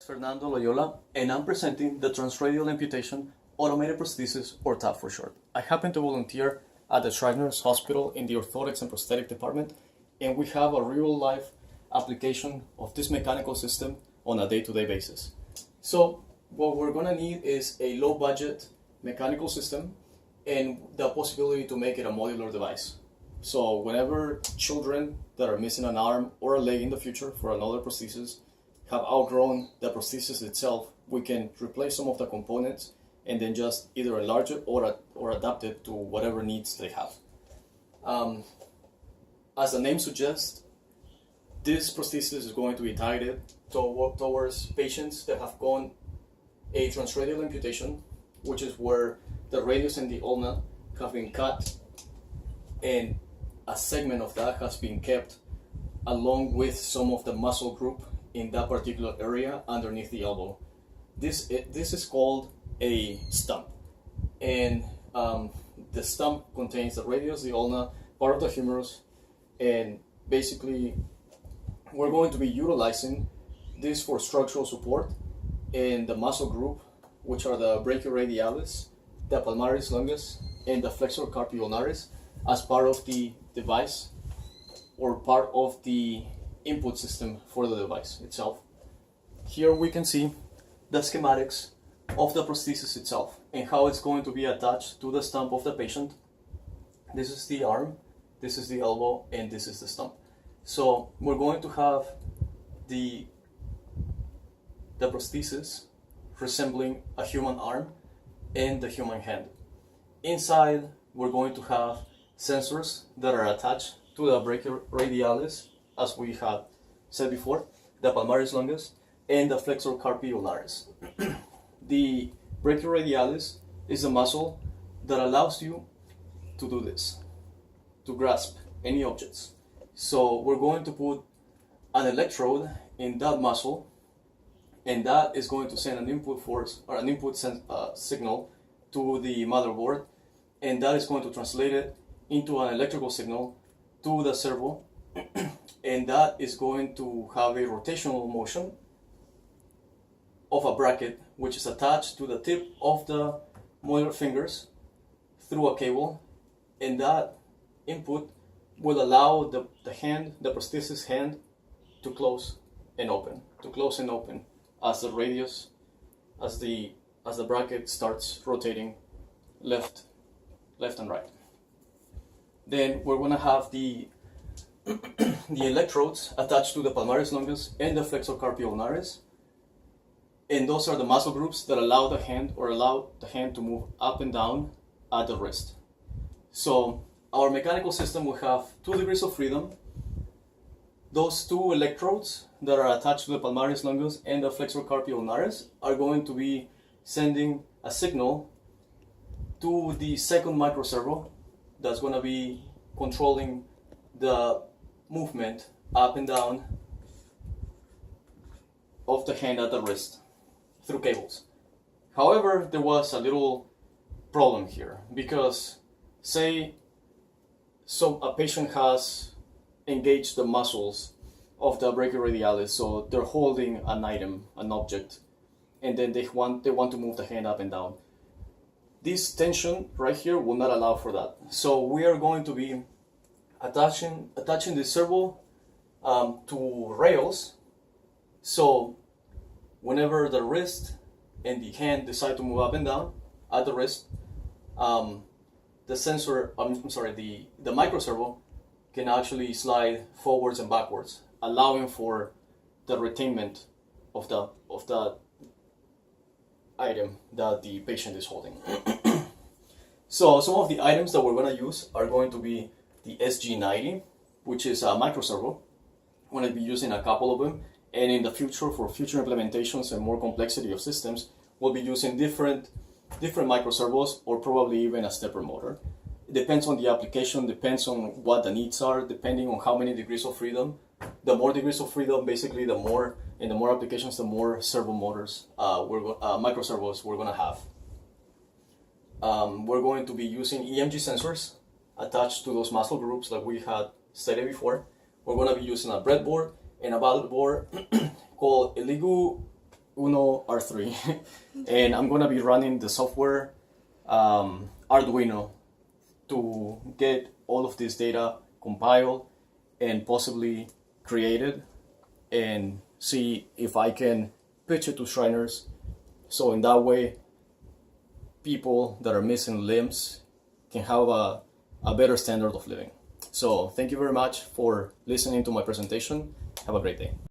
Fernando Loyola, and I'm presenting the Transradial Amputation Automated Prosthesis, or TAAP for short. I happen to volunteer at the Shriners Hospital in the Orthotics and Prosthetic Department, and we have a real-life application of this mechanical system on a day-to-day basis. So what we're going to need is a low-budget mechanical system and the possibility to make it a modular device. So whenever children that are missing an arm or a leg in the future for another prosthesis have outgrown the prosthesis itself, we can replace some of the components and then just either enlarge it or adapt it to whatever needs they have. As the name suggests, this prosthesis is going to be targeted towards patients that have gone a transradial amputation, which is where the radius and the ulna have been cut and a segment of that has been kept along with some of the muscle group in that particular area underneath the elbow. This is called a stump, and the stump contains the radius, the ulna, part of the humerus, and basically we're going to be utilizing this for structural support in the muscle group, which are the brachioradialis, the palmaris longus, and the flexor carpi ulnaris, as part of the device or part of the input system for the device itself. Here we can see the schematics of the prosthesis itself and how it's going to be attached to the stump of the patient. This is the arm, this is the elbow, and this is the stump. So we're going to have the prosthesis resembling a human arm and the human hand. Inside, we're going to have sensors that are attached to the brachioradialis, as we have said before, the palmaris longus, and the flexor carpi ulnaris. The brachioradialis is a muscle that allows you to do this, to grasp any objects. So we're going to put an electrode in that muscle, and that is going to send an input force or an input signal to the motherboard, and that is going to translate it into an electrical signal to the servo, and that is going to have a rotational motion of a bracket which is attached to the tip of the motor fingers through a cable, and that input will allow the prosthesis hand to close and open as the radius, as the bracket starts rotating left and right. Then we're going to have the electrodes attached to the palmaris longus and the flexor carpi ulnaris, and those are the muscle groups that allow the hand to move up and down at the wrist. So our mechanical system will have 2 degrees of freedom. Those 2 electrodes that are attached to the palmaris longus and the flexor carpi ulnaris are going to be sending a signal to the second microservo that's going to be controlling the movement up and down of the hand at the wrist through cables. However, there was a little problem here, because say a patient has engaged the muscles of the brachioradialis, so they're holding an item, an object, and then they want to move the hand up and down. This tension right here will not allow for that. So we are going to be attaching the servo to rails. So whenever the wrist and the hand decide to move up and down at the wrist, the microservo can actually slide forwards and backwards, allowing for the retainment of the item that the patient is holding. So some of the items that we're going to use are going to be the SG90, which is a microservo. We're going to be using a couple of them, and in the future, for future implementations and more complexity of systems, we'll be using different microservos, or probably even a stepper motor. It depends on the application, depends on what the needs are, depending on how many degrees of freedom. The more degrees of freedom, basically, the more applications, the more servo motors, microservos we're going to have. We're going to be using EMG sensors attached to those muscle groups like we had stated before. We're going to be using a breadboard and a ballot board called Eligu Uno R3 and I'm gonna be running the software Arduino to get all of this data compiled and possibly created and see if I can pitch it to Shriners, so in that way people that are missing limbs can have a better standard of living. So thank you very much for listening to my presentation. Have a great day.